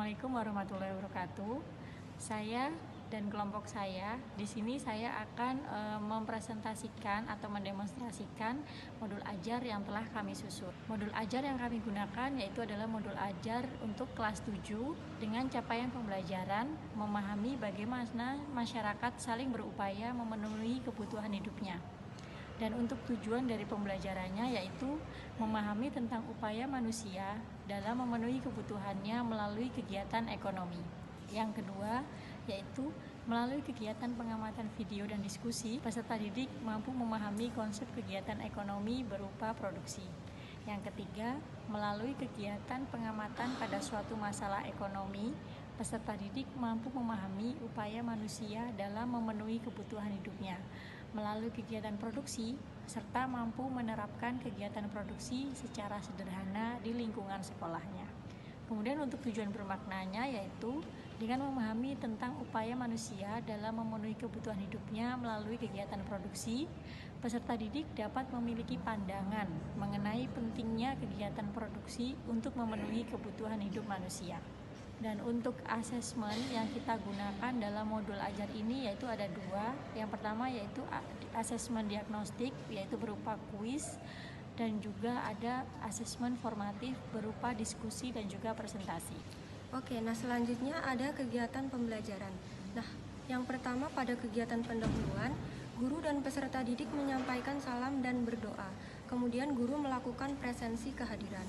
Assalamualaikum warahmatullahi wabarakatuh. Saya dan kelompok saya di sini saya akan mempresentasikan atau mendemonstrasikan modul ajar yang telah kami susun. Modul ajar yang kami gunakan yaitu adalah modul ajar untuk kelas 7 dengan capaian pembelajaran memahami bagaimana masyarakat saling berupaya memenuhi kebutuhan hidupnya. Dan untuk tujuan dari pembelajarannya yaitu memahami tentang upaya manusia dalam memenuhi kebutuhannya melalui kegiatan ekonomi. Yang kedua yaitu melalui kegiatan pengamatan video dan diskusi, peserta didik mampu memahami konsep kegiatan ekonomi berupa produksi. Yang ketiga, melalui kegiatan pengamatan pada suatu masalah ekonomi, peserta didik mampu memahami upaya manusia dalam memenuhi kebutuhan hidupnya. Melalui kegiatan produksi, peserta mampu menerapkan kegiatan produksi secara sederhana di lingkungan sekolahnya. Kemudian untuk tujuan bermaknanya yaitu dengan memahami tentang upaya manusia dalam memenuhi kebutuhan hidupnya melalui kegiatan produksi, peserta didik dapat memiliki pandangan mengenai pentingnya kegiatan produksi untuk memenuhi kebutuhan hidup manusia. Dan untuk asesmen yang kita gunakan dalam modul ajar ini yaitu ada dua. Yang pertama yaitu asesmen diagnostik, yaitu berupa kuis, dan juga ada asesmen formatif berupa diskusi dan juga presentasi. Oke, nah selanjutnya ada kegiatan pembelajaran. Nah, yang pertama pada kegiatan pendahuluan, guru dan peserta didik menyampaikan salam dan berdoa. Kemudian guru melakukan presensi kehadiran.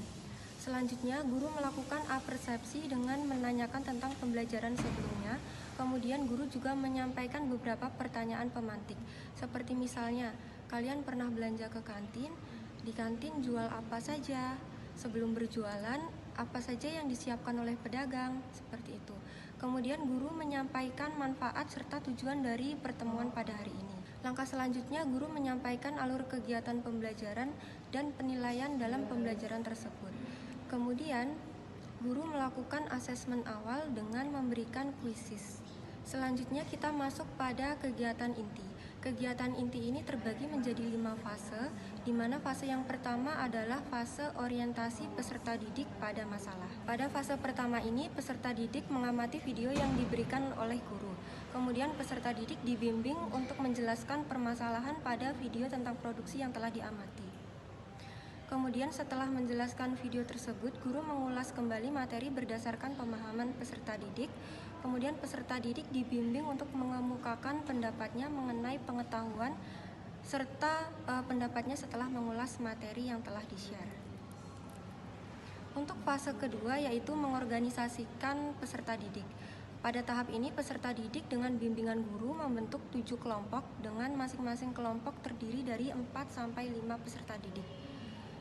Selanjutnya, guru melakukan apersepsi dengan menanyakan tentang pembelajaran sebelumnya. Kemudian guru juga menyampaikan beberapa pertanyaan pemantik, seperti misalnya, kalian pernah belanja ke kantin? Di kantin jual apa saja? Sebelum berjualan, apa saja yang disiapkan oleh pedagang? Seperti itu. Kemudian guru menyampaikan manfaat serta tujuan dari pertemuan pada hari ini. Langkah selanjutnya, guru menyampaikan alur kegiatan pembelajaran dan penilaian dalam pembelajaran tersebut. Kemudian, guru melakukan asesmen awal dengan memberikan kuisis. Selanjutnya kita masuk pada kegiatan inti. Kegiatan inti ini terbagi menjadi 5 fase, di mana fase yang pertama adalah fase orientasi peserta didik pada masalah. Pada fase pertama ini, peserta didik mengamati video yang diberikan oleh guru. Kemudian peserta didik dibimbing untuk menjelaskan permasalahan pada video tentang produksi yang telah diamati. Kemudian setelah menjelaskan video tersebut, guru mengulas kembali materi berdasarkan pemahaman peserta didik. Kemudian peserta didik dibimbing untuk mengemukakan pendapatnya mengenai pengetahuan serta pendapatnya setelah mengulas materi yang telah di-share. Untuk fase kedua yaitu mengorganisasikan peserta didik. Pada tahap ini peserta didik dengan bimbingan guru membentuk 7 kelompok dengan masing-masing kelompok terdiri dari 4-5 peserta didik,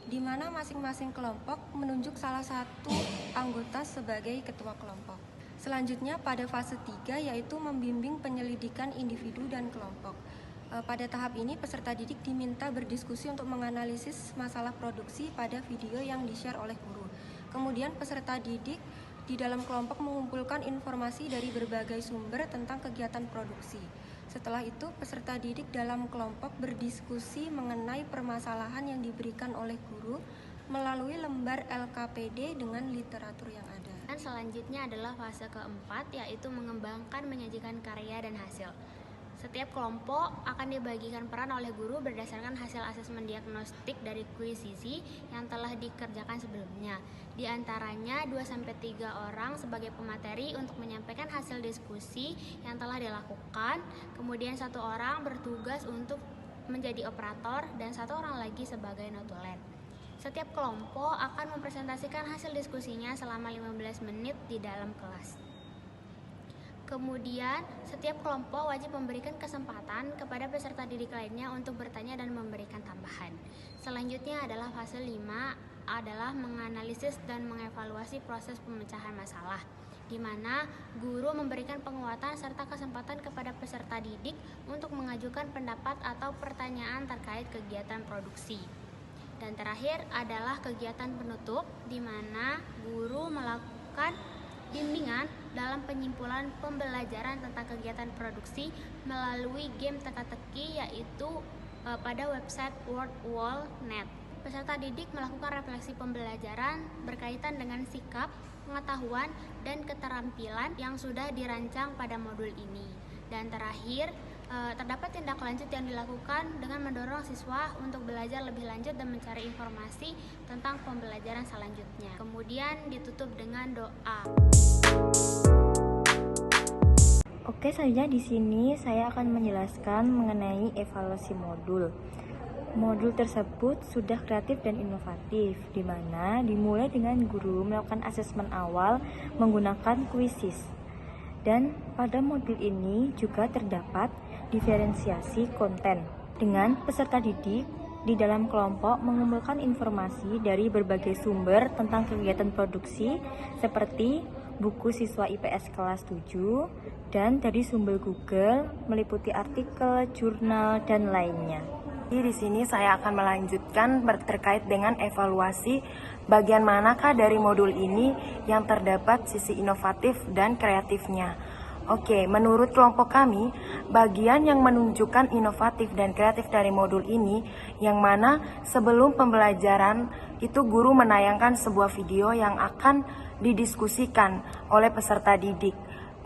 di mana masing-masing kelompok menunjuk salah satu anggota sebagai ketua kelompok. Selanjutnya pada fase 3 yaitu membimbing penyelidikan individu dan kelompok. Pada tahap ini peserta didik diminta berdiskusi untuk menganalisis masalah produksi pada video yang di-share oleh guru. Kemudian peserta didik di dalam kelompok mengumpulkan informasi dari berbagai sumber tentang kegiatan produksi. Setelah itu, peserta didik dalam kelompok berdiskusi mengenai permasalahan yang diberikan oleh guru melalui lembar LKPD dengan literatur yang ada. Dan selanjutnya adalah fase keempat, yaitu mengembangkan menyajikan karya dan hasil. Setiap kelompok akan dibagikan peran oleh guru berdasarkan hasil asesmen diagnostik dari kuisisi yang telah dikerjakan sebelumnya. Di antaranya 2-3 orang sebagai pemateri untuk menyampaikan hasil diskusi yang telah dilakukan. Kemudian 1 orang bertugas untuk menjadi operator dan 1 orang lagi sebagai notulen. Setiap kelompok akan mempresentasikan hasil diskusinya selama 15 menit di dalam kelas. Kemudian, setiap kelompok wajib memberikan kesempatan kepada peserta didik lainnya untuk bertanya dan memberikan tambahan. Selanjutnya adalah fase 5, adalah menganalisis dan mengevaluasi proses pemecahan masalah, di mana guru memberikan penguatan serta kesempatan kepada peserta didik untuk mengajukan pendapat atau pertanyaan terkait kegiatan produksi. Dan terakhir adalah kegiatan penutup, di mana guru melakukan bimbingan dalam penyimpulan pembelajaran tentang kegiatan produksi melalui game teka-teki yaitu pada website WordWall.net. peserta didik melakukan refleksi pembelajaran berkaitan dengan sikap, pengetahuan, dan keterampilan yang sudah dirancang pada modul ini. Dan terakhir, terdapat tindak lanjut yang dilakukan dengan mendorong siswa untuk belajar lebih lanjut dan mencari informasi tentang pembelajaran selanjutnya. Kemudian ditutup dengan doa. Oke saja, di sini saya akan menjelaskan mengenai evaluasi modul. Modul tersebut sudah kreatif dan inovatif, di mana dimulai dengan guru melakukan asesmen awal menggunakan kuisis. Dan pada modul ini juga terdapat diferensiasi konten, dengan peserta didik di dalam kelompok mengumpulkan informasi dari berbagai sumber tentang kegiatan produksi seperti buku siswa IPS kelas 7 dan dari sumber Google meliputi artikel, jurnal, dan lainnya. Di sini saya akan melanjutkan terkait dengan evaluasi bagian manakah dari modul ini yang terdapat sisi inovatif dan kreatifnya. Oke, menurut kelompok kami, bagian yang menunjukkan inovatif dan kreatif dari modul ini, yang mana sebelum pembelajaran itu guru menayangkan sebuah video yang akan didiskusikan oleh peserta didik.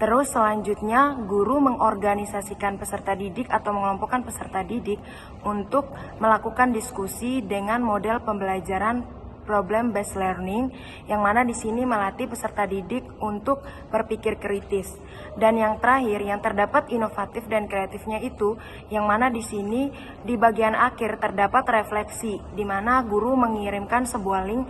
Terus selanjutnya guru mengorganisasikan peserta didik atau mengelompokkan peserta didik untuk melakukan diskusi dengan model pembelajaran problem based learning, yang mana di sini melatih peserta didik untuk berpikir kritis. Dan yang terakhir yang terdapat inovatif dan kreatifnya itu, yang mana di sini di bagian akhir terdapat refleksi, di mana guru mengirimkan sebuah link